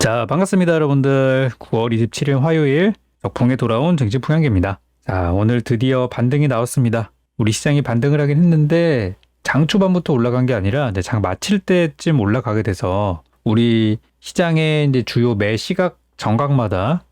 자, 반갑습니다, 여러분들. 9월 27일 화요일 적풍에 돌아온 정치풍향기입니다. 자, 오늘 드디어 반등이 나왔습니다. 우리 시장이 반등을 하긴 했는데 장 초반부터 올라간 게 아니라 이제 장 마칠 때쯤 올라가게 돼서 우리 시장의 이제 주요 매 시각 정각마다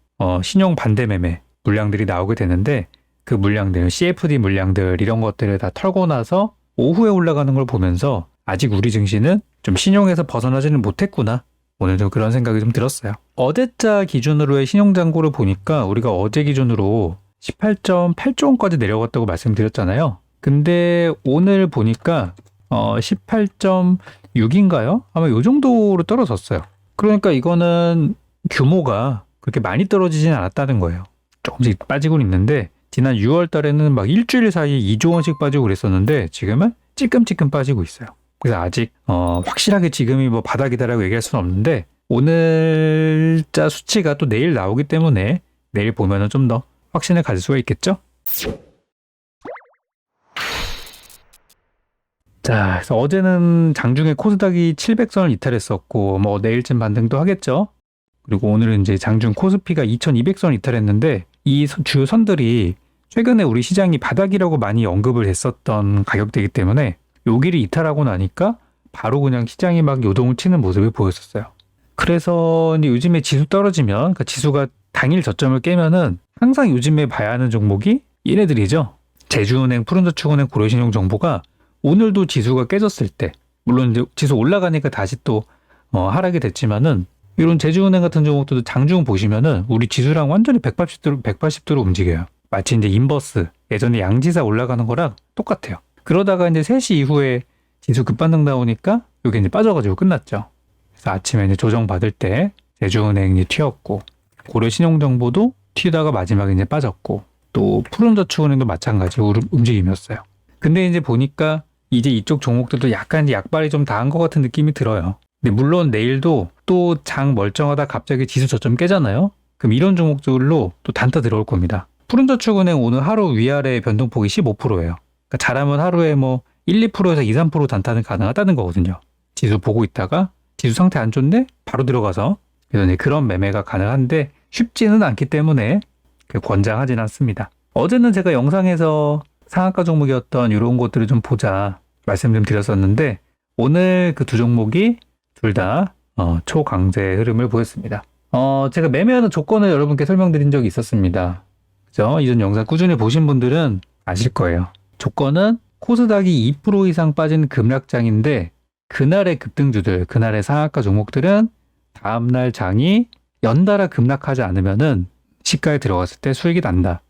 신용 반대 매매 물량들이 나오게 되는데 그 물량들, CFD 물량들 이런 것들을 다 털고 나서 오후에 올라가는 걸 보면서 아직 우리 증시는 좀 신용에서 벗어나지는 못했구나. 오늘 좀 그런 생각이 좀 들었어요. 어제자 기준으로의 신용잔고를 보니까 우리가 어제 기준으로 18.8조 원까지 내려갔다고 말씀드렸잖아요. 근데 오늘 보니까 18.6인가요? 아마 이 정도로 떨어졌어요. 그러니까 이거는 규모가 그렇게 많이 떨어지진 않았다는 거예요. 조금씩 빠지고 있는데 지난 6월 달에는 막 일주일 사이에 2조 원씩 빠지고 그랬었는데 지금은 찔끔찔끔 빠지고 있어요. 그래서 아직 확실하게 지금이 뭐 바닥이다라고 얘기할 수는 없는데 오늘자 수치가 또 내일 나오기 때문에 내일 보면은 좀 더 확신을 가질 수가 있겠죠? 자, 그래서 어제는 장중에 코스닥이 700선을 이탈했었고 뭐 내일쯤 반등도 하겠죠? 그리고 오늘은 이제 장중 코스피가 2200선을 이탈했는데 이 주요 선들이 최근에 우리 시장이 바닥이라고 많이 언급을 했었던 가격대이기 때문에 여기를 이탈하고 나니까 바로 그냥 시장이 막 요동을 치는 모습을 보였었어요. 그래서 이제 요즘에 지수 떨어지면, 그러니까 지수가 당일 저점을 깨면은 항상 요즘에 봐야 하는 종목이 얘네들이죠. 제주은행, 푸른저축은행, 고려신용정보가 오늘도 지수가 깨졌을 때, 물론 이제 지수 올라가니까 다시 또 하락이 됐지만은 이런 제주은행 같은 종목들도 장중 보시면은 우리 지수랑 완전히 180도로 움직여요. 마치 이제 인버스, 예전에 양지사 올라가는 거랑 똑같아요. 그러다가 이제 3시 이후에 지수 급반등 나오니까 여기 이제 빠져가지고 끝났죠. 그래서 아침에 이제 조정 받을 때 제주은행이 튀었고 고려신용정보도 튀다가 마지막에 이제 빠졌고 또 푸른저축은행도 마찬가지로 움직임이었어요. 근데 이제 보니까 이제 이쪽 종목들도 약간 이제 약발이 좀 닿은 것 같은 느낌이 들어요. 근데 물론 내일도 또 장 멀쩡하다 갑자기 지수 저점 깨잖아요. 그럼 이런 종목들로 또 단타 들어올 겁니다. 푸른저축은행 오늘 하루 위아래 변동폭이 15%예요. 그러니까 잘하면 하루에 뭐 1, 2%에서 2, 3% 단타는 가능하다는 거거든요. 지수 보고 있다가 지수 상태 안 좋은데 바로 들어가서 그래서 그런 매매가 가능한데 쉽지는 않기 때문에 권장하진 않습니다. 어제는 제가 영상에서 상한가 종목이었던 이런 것들을 좀 보자 말씀 좀 드렸었는데 오늘 그 두 종목이 둘 다 초강세 흐름을 보였습니다. 제가 매매하는 조건을 여러분께 설명드린 적이 있었습니다. 그죠? 이전 영상 꾸준히 보신 분들은 아실 거예요. 조건은 코스닥이 2% 이상 빠진 급락장인데 그날의 급등주들, 그날의 상한가 종목들은 다음날 장이 연달아 급락하지 않으면은 시가에 들어갔을 때 수익이 난다.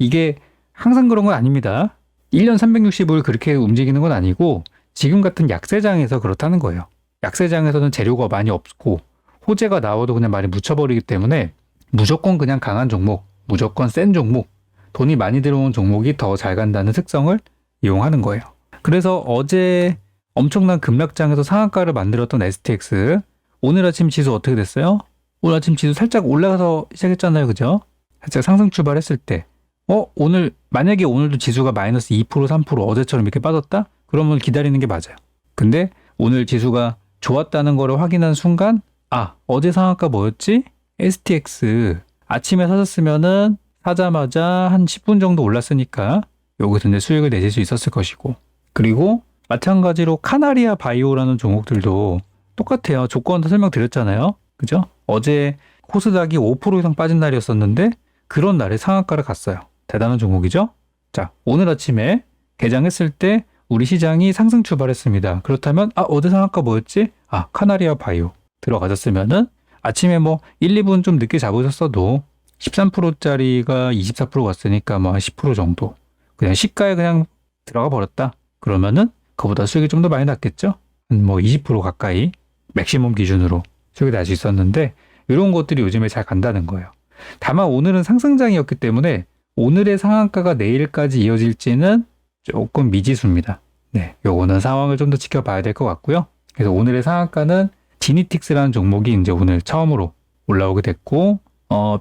이게 항상 그런 건 아닙니다. 1년 365일 그렇게 움직이는 건 아니고 지금 같은 약세장에서 그렇다는 거예요. 약세장에서는 재료가 많이 없고 호재가 나와도 그냥 많이 묻혀버리기 때문에 무조건 그냥 강한 종목, 무조건 센 종목, 돈이 많이 들어온 종목이 더 잘 간다는 특성을 이용하는 거예요. 그래서 어제 엄청난 급락장에서 상한가를 만들었던 STX 오늘 아침 지수 어떻게 됐어요? 오늘 아침 지수 살짝 올라가서 시작했잖아요. 그죠? 살짝 상승 출발했을 때 오늘 만약에 오늘도 지수가 마이너스 2%, 3% 어제처럼 이렇게 빠졌다? 그러면 기다리는 게 맞아요. 근데 오늘 지수가 좋았다는 거를 확인한 순간 어제 상한가 뭐였지? STX 아침에 사셨으면은 사자마자 한 10분 정도 올랐으니까 여기서 이제 수익을 내실 수 있었을 것이고 그리고 마찬가지로 카나리아 바이오라는 종목들도 똑같아요. 조건도 설명드렸잖아요. 그죠? 어제 코스닥이 5% 이상 빠진 날이었었는데 그런 날에 상한가를 갔어요. 대단한 종목이죠? 자, 오늘 아침에 개장했을 때 우리 시장이 상승 출발했습니다. 그렇다면 어제 상한가 뭐였지? 카나리아 바이오 들어가셨으면은 아침에 뭐 1, 2분 좀 늦게 잡으셨어도 13%짜리가 24% 갔으니까 뭐 한 10% 정도 그냥 시가에 그냥 들어가 버렸다. 그러면은 그보다 수익이 좀 더 많이 났겠죠? 한 뭐 20% 가까이 맥시멈 기준으로 수익이 날 수 있었는데 이런 것들이 요즘에 잘 간다는 거예요. 다만 오늘은 상승장이었기 때문에 오늘의 상한가가 내일까지 이어질지는 조금 미지수입니다. 네, 요거는 상황을 좀 더 지켜봐야 될 것 같고요. 그래서 오늘의 상한가는 지니틱스라는 종목이 이제 오늘 처음으로 올라오게 됐고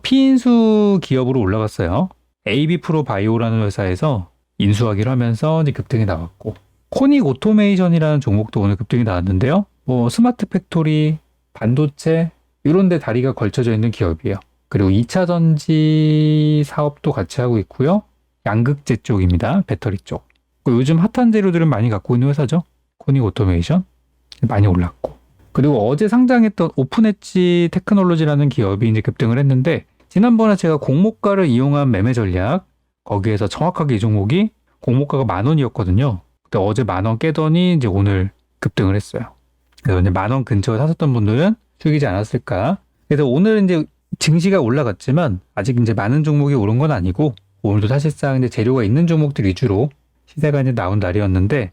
피인수 기업으로 올라갔어요. AB프로 바이오라는 회사에서 인수하기를 하면서 이제 급등이 나왔고 코닉 오토메이션이라는 종목도 오늘 급등이 나왔는데요. 뭐 스마트 팩토리, 반도체 이런 데 다리가 걸쳐져 있는 기업이에요. 그리고 2차 전지 사업도 같이 하고 있고요. 양극재 쪽입니다. 배터리 쪽. 요즘 핫한 재료들은 많이 갖고 있는 회사죠. 코닉 오토메이션 많이 올랐고. 그리고 어제 상장했던 오픈엣지 테크놀로지라는 기업이 이제 급등을 했는데, 지난번에 제가 공모가를 이용한 매매 전략, 거기에서 정확하게 이 종목이 공모가가 10,000원이었거든요. 근데 어제 10,000원 깨더니 이제 오늘 급등을 했어요. 그래서 이제 10,000원 근처에 사셨던 분들은 수익이지 않았을까. 그래서 오늘 이제 증시가 올라갔지만 아직 이제 많은 종목이 오른 건 아니고, 오늘도 사실상 이제 재료가 있는 종목들 위주로 시세가 이제 나온 날이었는데,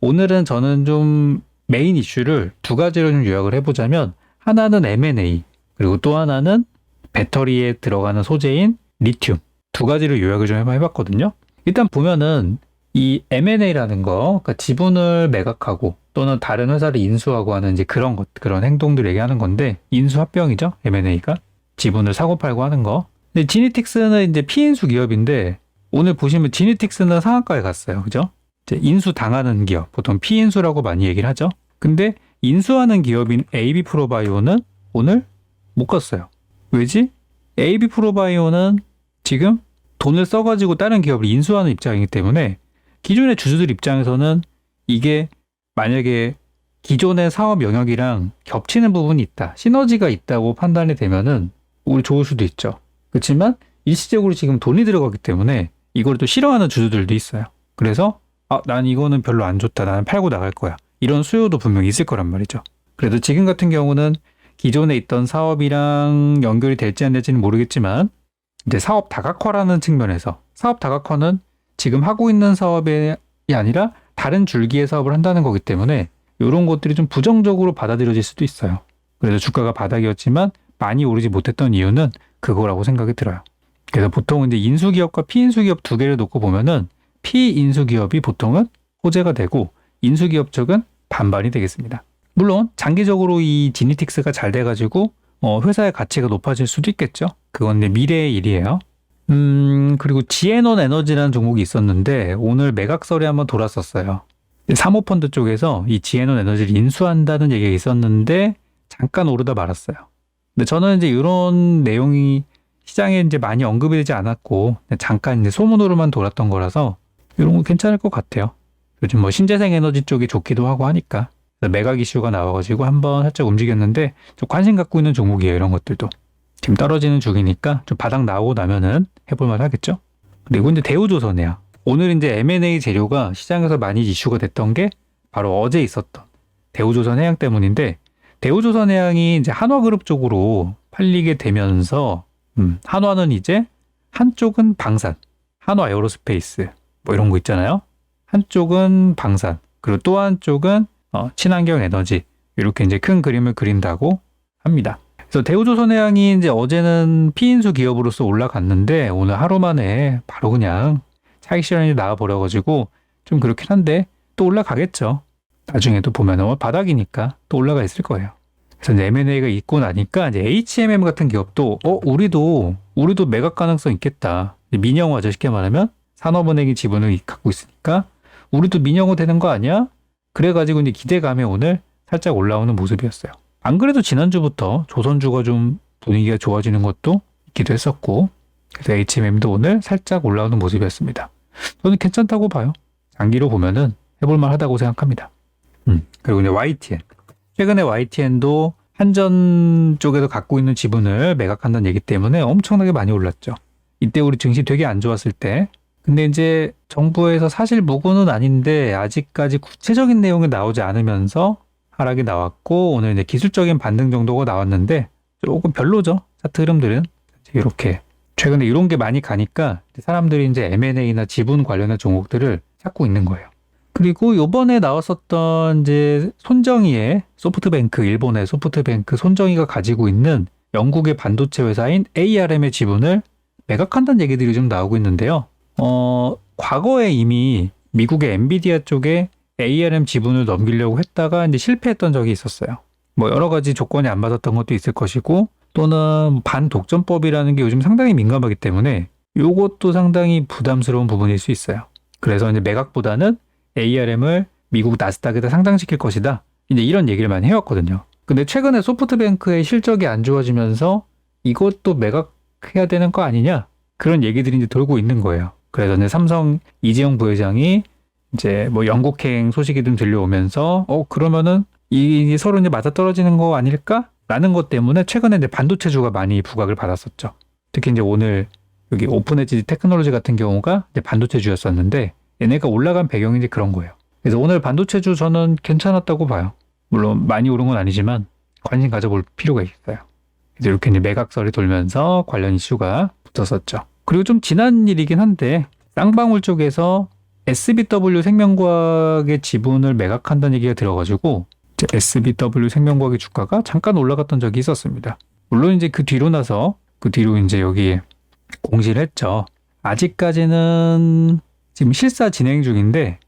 오늘은 저는 좀 메인 이슈를 두 가지로 좀 요약을 해보자면, 하나는 M&A, 그리고 또 하나는 배터리에 들어가는 소재인 리튬, 두 가지를 요약을 좀 해봤거든요. 일단 보면은 이 M&A라는 거, 그러니까 지분을 매각하고 또는 다른 회사를 인수하고 하는 이제 그런 행동들 얘기하는 건데, 인수합병이죠, M&A가. 지분을 사고 팔고 하는 거. 근데 지니틱스는 이제 피인수 기업인데, 오늘 보시면 지니틱스는 상한가에 갔어요. 그죠? 이제 인수 당하는 기업, 보통 피인수라고 많이 얘기를 하죠. 근데 인수하는 기업인 AB 프로바이오는 오늘 못 갔어요. 왜지? AB 프로바이오는 지금 돈을 써가지고 다른 기업을 인수하는 입장이기 때문에, 기존의 주주들 입장에서는 이게 만약에 기존의 사업 영역이랑 겹치는 부분이 있다, 시너지가 있다고 판단이 되면은 우리 좋을 수도 있죠. 그렇지만 일시적으로 지금 돈이 들어가기 때문에 이걸 또 싫어하는 주주들도 있어요. 그래서 난 이거는 별로 안 좋다, 나는 팔고 나갈 거야, 이런 수요도 분명히 있을 거란 말이죠. 그래도 지금 같은 경우는 기존에 있던 사업이랑 연결이 될지 안 될지는 모르겠지만, 이제 사업 다각화라는 측면에서, 사업 다각화는 지금 하고 있는 사업이 아니라 다른 줄기의 사업을 한다는 거기 때문에 이런 것들이 좀 부정적으로 받아들여질 수도 있어요. 그래서 주가가 바닥이었지만 많이 오르지 못했던 이유는 그거라고 생각이 들어요. 그래서 보통 이제 인수기업과 피인수기업 두 개를 놓고 보면은, 피인수기업이 보통은 호재가 되고 인수기업 쪽은 반반이 되겠습니다. 물론 장기적으로 이 지니틱스가 잘 돼가지고 회사의 가치가 높아질 수도 있겠죠. 그건 이제 미래의 일이에요. 그리고 지에논 에너지라는 종목이 있었는데 오늘 매각설이 한번 돌았었어요. 사모펀드 쪽에서 이 지에논 에너지를 인수한다는 얘기가 있었는데 잠깐 오르다 말았어요. 근데 저는 이제 이런 내용이 시장에 이제 많이 언급이 되지 않았고, 잠깐 이제 소문으로만 돌았던 거라서 이런 거 괜찮을 것 같아요. 요즘 뭐 신재생 에너지 쪽이 좋기도 하고 하니까 매각 이슈가 나와가지고 한번 살짝 움직였는데, 좀 관심 갖고 있는 종목이에요. 이런 것들도 지금 떨어지는 중이니까 좀 바닥 나오고 나면은 해볼만 하겠죠. 그리고 이제 대우조선해양, 오늘 이제 M&A 재료가 시장에서 많이 이슈가 됐던 게 바로 어제 있었던 대우조선해양 때문인데, 대우조선해양이 이제 한화그룹 쪽으로 팔리게 되면서 한화는 이제 한쪽은 방산, 한화에어로스페이스 뭐 이런 거 있잖아요. 한쪽은 방산, 그리고 또 한쪽은 친환경 에너지, 이렇게 이제 큰 그림을 그린다고 합니다. 그래서 대우조선해양이 이제 어제는 피인수 기업으로서 올라갔는데, 오늘 하루 만에 바로 그냥 차익 실현이 나와버려가지고 좀 그렇긴 한데 또 올라가겠죠. 나중에도 보면은 바닥이니까 또 올라가 있을 거예요. 그래서 이제 M&A가 있고 나니까 이제 HMM 같은 기업도 우리도 매각 가능성 있겠다. 민영화죠, 쉽게 말하면. 산업은행이 지분을 갖고 있으니까 우리도 민영화 되는 거 아니야? 그래가지고 이제 기대감에 오늘 살짝 올라오는 모습이었어요. 안 그래도 지난주부터 조선주가 좀 분위기가 좋아지는 것도 있기도 했었고, 그래서 HMM도 오늘 살짝 올라오는 모습이었습니다. 저는 괜찮다고 봐요. 장기로 보면은 해볼만 하다고 생각합니다. 그리고 이제 YTN. 최근에 YTN도 한전 쪽에서 갖고 있는 지분을 매각한다는 얘기 때문에 엄청나게 많이 올랐죠. 이때 우리 증시 되게 안 좋았을 때. 근데 이제 정부에서 사실 무고는 아닌데 아직까지 구체적인 내용이 나오지 않으면서 하락이 나왔고, 오늘 이제 기술적인 반등 정도가 나왔는데 조금 별로죠. 차트 흐름들은 이렇게 최근에 이런 게 많이 가니까 사람들이 이제 M&A나 지분 관련한 종목들을 찾고 있는 거예요. 그리고 요번에 나왔었던 이제 손정희의 소프트뱅크, 일본의 소프트뱅크 손정희가 가지고 있는 영국의 반도체 회사인 ARM의 지분을 매각한다는 얘기들이 좀 나오고 있는데요. 과거에 이미 미국의 엔비디아 쪽에 ARM 지분을 넘기려고 했다가 이제 실패했던 적이 있었어요. 뭐 여러 가지 조건이 안 맞았던 것도 있을 것이고, 또는 반독점법이라는 게 요즘 상당히 민감하기 때문에 요것도 상당히 부담스러운 부분일 수 있어요. 그래서 이제 매각보다는 ARM을 미국 나스닥에다 상장시킬 것이다, 이제 이런 얘기를 많이 해왔거든요. 근데 최근에 소프트뱅크의 실적이 안 좋아지면서 이것도 매각해야 되는 거 아니냐? 그런 얘기들이 이제 돌고 있는 거예요. 그래서 이제 삼성 이재용 부회장이 이제 뭐 영국행 소식이 좀 들려오면서 그러면은 이 서로 이제 맞아떨어지는 거 아닐까? 라는 것 때문에 최근에 이제 반도체주가 많이 부각을 받았었죠. 특히 이제 오늘 여기 오픈에지 테크놀로지 같은 경우가 이제 반도체주였었는데 얘네가 올라간 배경이 이제 그런 거예요. 그래서 오늘 반도체주 저는 괜찮았다고 봐요. 물론 많이 오른 건 아니지만 관심 가져볼 필요가 있어요. 그래서 이렇게 이제 매각설이 돌면서 관련 이슈가 붙었었죠. 그리고 좀 지난 일이긴 한데 쌍방울 쪽에서 SBW 생명과학의 지분을 매각한다는 얘기가 들어가지고 SBW 생명과학의 주가가 잠깐 올라갔던 적이 있었습니다. 물론 이제 그 뒤로 이제 여기 공시를 했죠. 아직까지는 지금 실사 진행 중인데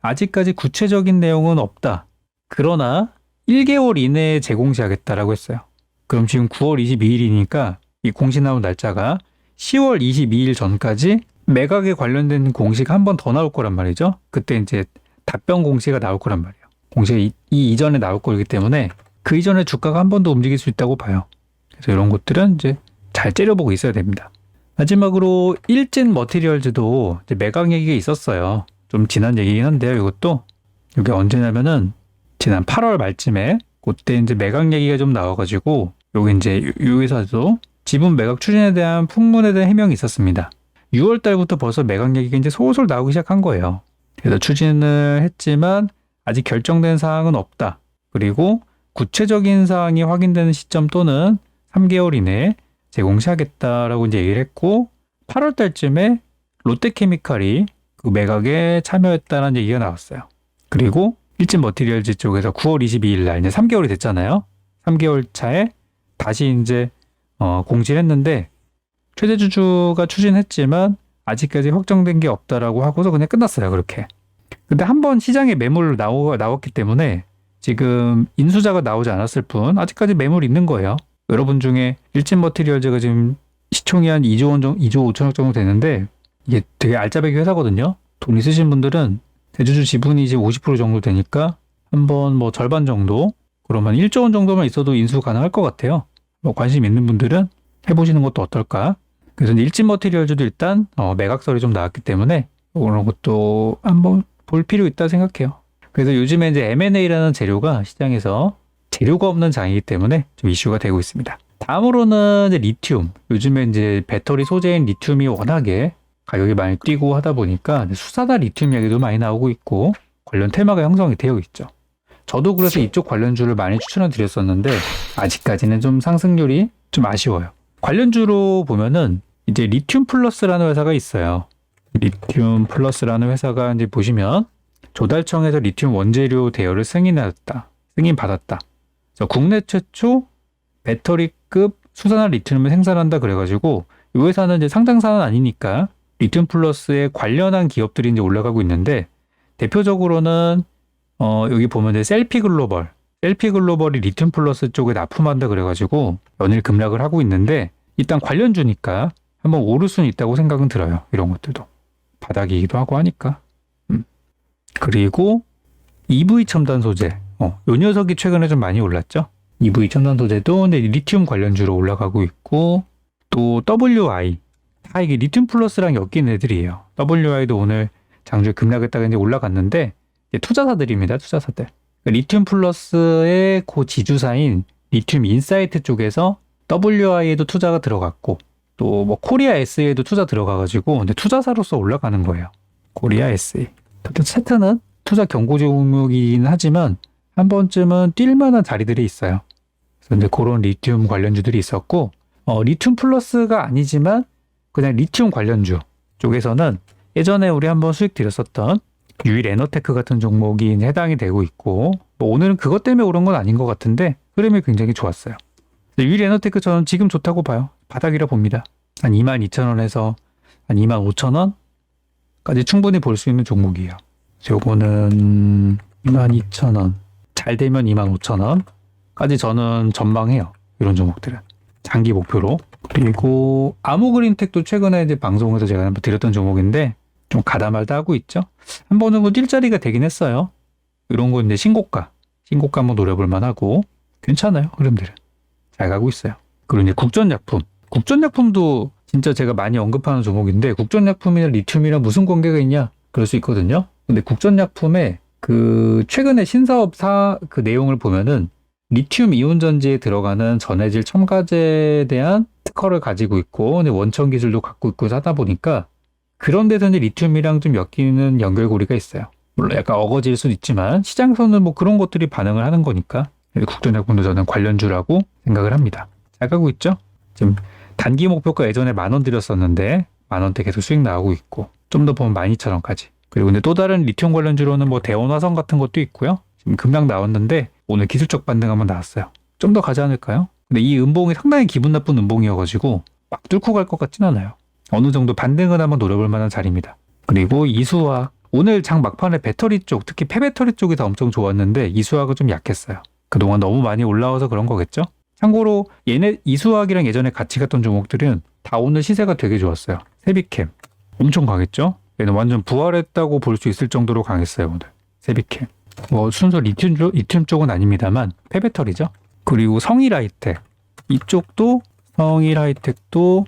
아직까지 구체적인 내용은 없다. 그러나 1개월 이내에 재공시하겠다라고 했어요. 그럼 지금 9월 22일이니까 이 공시 나온 날짜가 10월 22일 전까지 매각에 관련된 공시가 한 번 더 나올 거란 말이죠. 그때 이제 답변 공시가 나올 거란 말이에요. 공시가 이 이전에 나올 거기 때문에 그 이전에 주가가 한 번 더 움직일 수 있다고 봐요. 그래서 이런 것들은 이제 잘 째려보고 있어야 됩니다. 마지막으로 일진 머티리얼즈도 이제 매각 얘기가 있었어요. 좀 지난 얘기긴 한데요. 이것도 이게 언제냐면은 지난 8월 말쯤에 그때 이제 매각 얘기가 좀 나와가지고 여기 이제 이 회사도 지분 매각 추진에 대한 풍문에 대한 해명이 있었습니다. 6월 달부터 벌써 매각 얘기가 이제 솔솔 나오기 시작한 거예요. 그래서 추진을 했지만 아직 결정된 사항은 없다. 그리고 구체적인 사항이 확인되는 시점 또는 3개월 이내에 재공시하겠다라고 이제 얘기를 했고 8월 달쯤에 롯데케미칼이 그 매각에 참여했다는 얘기가 나왔어요. 그리고 일진 머티리얼즈 쪽에서 9월 22일 날 이제 3개월이 됐잖아요. 3개월 차에 다시 이제 공시를 했는데 최대 주주가 추진했지만 아직까지 확정된 게 없다라고 하고서 그냥 끝났어요. 그렇게. 근데 한번 시장에 매물 나왔기 때문에 지금 인수자가 나오지 않았을 뿐 아직까지 매물이 있는 거예요. 여러분 중에 일진 머티리얼즈가 지금 시총이 한 2조 원 정도, 2조 5천억 정도 되는데 이게 되게 알짜배기 회사거든요. 돈 있으신 분들은 대주주 지분이 이제 50% 정도 되니까 한번 뭐 절반 정도 그러면 1조 원 정도만 있어도 인수 가능할 것 같아요. 뭐 관심 있는 분들은 해보시는 것도 어떨까? 그래서 일진 머티리얼즈도 일단 매각설이 좀 나왔기 때문에 그런 것도 한번 볼 필요 있다 생각해요. 그래서 요즘에 이제 M&A라는 재료가 시장에서 재료가 없는 장이기 때문에 좀 이슈가 되고 있습니다. 다음으로는 이제 리튬. 요즘에 이제 배터리 소재인 리튬이 워낙에 가격이 많이 뛰고 하다 보니까 수사다 리튬 이야기도 많이 나오고 있고 관련 테마가 형성이 되어 있죠. 저도 그래서 이쪽 관련주를 많이 추천을 드렸었는데 아직까지는 좀 상승률이 좀 아쉬워요. 관련주로 보면은 이제 리튬 플러스라는 회사가 있어요. 리튬 플러스라는 회사가 이제 보시면 조달청에서 리튬 원재료 대여를 승인받았다. 그래서 국내 최초 배터리급 수산화 리튬을 생산한다 그래가지고 이 회사는 이제 상장사는 아니니까 리튬 플러스에 관련한 기업들이 이제 올라가고 있는데 대표적으로는 여기 보면 이제 셀피 글로벌이 리튬 플러스 쪽에 납품한다 그래가지고 연일 급락을 하고 있는데 일단 관련주니까 한번 오를 수는 있다고 생각은 들어요. 이런 것들도 바닥이기도 하고 하니까. 그리고 EV 첨단 소재 요 녀석이 최근에 좀 많이 올랐죠. EV 첨단 소재도 리튬 관련주로 올라가고 있고 또 WI 다 이게 리튬 플러스랑 엮인 애들이에요. WI도 오늘 장주에 급락했다가 이제 올라갔는데 이제 투자사들입니다. 투자사들. 리튬 플러스의 그 지주사인 리튬 인사이트 쪽에서 WI에도 투자가 들어갔고 또 뭐 코리아 SA에도 투자 들어가가지고 근데 투자사로서 올라가는 거예요. 코리아 SA. 차트는 투자 경고 종목이긴 하지만 한 번쯤은 뛸 만한 자리들이 있어요. 그래서 이제 그런 리튬 관련주들이 있었고 리튬 플러스가 아니지만 그냥 리튬 관련주 쪽에서는 예전에 우리 한번 수익 드렸었던 유일 에너테크 같은 종목이 해당이 되고 있고 뭐 오늘은 그것 때문에 오른 건 아닌 것 같은데 흐름이 굉장히 좋았어요. 유일 에너테크 저는 지금 좋다고 봐요. 바닥이라 봅니다. 한 22,000원에서 한 25,000원까지 충분히 볼 수 있는 종목이에요. 요거는 22,000원 잘 되면 25,000원까지 저는 전망해요. 이런 종목들은 장기 목표로. 그리고 아모그린텍도 최근에 이제 방송에서 제가 한번 드렸던 종목인데 좀 가다말다 하고 있죠. 한 번 정도 뛸 자리가 되긴 했어요. 이런 거 이제 신고가 신고가 한번 노려볼 만하고 괜찮아요. 흐름들은 잘 가고 있어요. 그리고 이제 국전약품. 국전약품도 진짜 제가 많이 언급하는 종목인데 국전약품이랑 리튬이랑 무슨 관계가 있냐? 그럴 수 있거든요. 근데 국전약품의 그 최근에 신사업 그 내용을 보면은 리튬 이온 전지에 들어가는 전해질 첨가제에 대한 특허를 가지고 있고 근데 원천 기술도 갖고 있고 하다 보니까 그런 데서 이제 리튬이랑 좀 엮이는 연결고리가 있어요. 물론 약간 어거지일 수는 있지만 시장에서는 뭐 그런 것들이 반응을 하는 거니까 국전약품도 저는 관련주라고 생각을 합니다. 잘 가고 있죠? 지금 단기 목표가 예전에 10,000원 드렸었는데 10,000원대 계속 수익 나오고 있고 좀 더 보면 12,000원까지. 그리고 근데 또 다른 리튬 관련주로는 뭐 대원화성 같은 것도 있고요. 지금 급락 나왔는데 오늘 기술적 반등 한번 나왔어요. 좀 더 가지 않을까요? 근데 이 음봉이 상당히 기분 나쁜 음봉이어가지고 막 뚫고 갈 것 같진 않아요. 어느 정도 반등을 한번 노려볼 만한 자리입니다. 그리고 이수화학. 오늘 장 막판에 배터리 쪽, 특히 폐배터리 쪽이 다 엄청 좋았는데 이수화학은 좀 약했어요. 그동안 너무 많이 올라와서 그런 거겠죠? 참고로 얘네 이수화학이랑 예전에 같이 갔던 종목들은 다 오늘 시세가 되게 좋았어요. 세비캠 엄청 강했죠? 얘는 완전 부활했다고 볼 수 있을 정도로 강했어요. 오늘 세비캠. 뭐 순서 리튬 쪽은 아닙니다만 폐배터리죠. 그리고 성일하이텍 이쪽도 성일하이텍도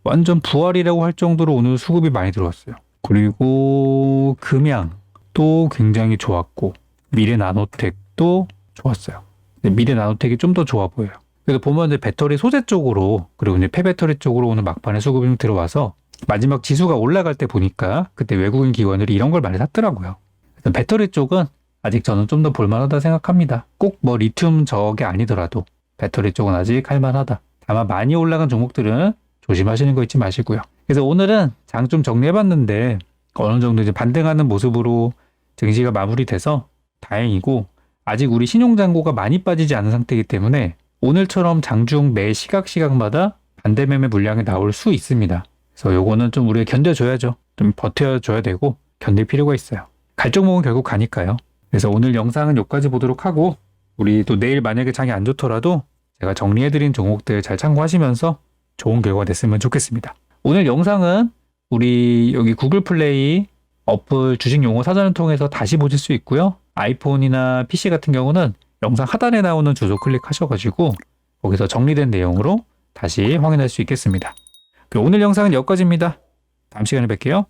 완전 부활이라고 할 정도로 오늘 수급이 많이 들어왔어요. 그리고 금양도 굉장히 좋았고 미래나노텍도 좋았어요. 미래나노텍이 좀 더 좋아 보여요. 그래서 보면 이제 배터리 소재 쪽으로 그리고 이제 폐배터리 쪽으로 오늘 막판에 수급이 좀 들어와서 마지막 지수가 올라갈 때 보니까 그때 외국인 기관들이 이런 걸 많이 샀더라고요. 그래서 배터리 쪽은 아직 저는 좀 더 볼만하다 생각합니다. 꼭 뭐 리튬 저게 아니더라도 배터리 쪽은 아직 할만하다. 다만 많이 올라간 종목들은 조심하시는 거 잊지 마시고요. 그래서 오늘은 장 좀 정리해봤는데 어느 정도 이제 반등하는 모습으로 증시가 마무리돼서 다행이고 아직 우리 신용잔고가 많이 빠지지 않은 상태이기 때문에 오늘처럼 장중 매 시각마다 반대 매매 물량이 나올 수 있습니다. 그래서 요거는 좀 우리가 견뎌줘야죠. 좀 버텨줘야 되고 견딜 필요가 있어요. 갈 종목은 결국 가니까요. 그래서 오늘 영상은 여기까지 보도록 하고 우리 또 내일 만약에 장이 안 좋더라도 제가 정리해드린 종목들 잘 참고하시면서 좋은 결과 됐으면 좋겠습니다. 오늘 영상은 우리 여기 구글 플레이 어플 주식 용어 사전을 통해서 다시 보실 수 있고요. 아이폰이나 PC 같은 경우는 영상 하단에 나오는 주소 클릭하셔가지고 거기서 정리된 내용으로 다시 확인할 수 있겠습니다. 오늘 영상은 여기까지입니다. 다음 시간에 뵐게요.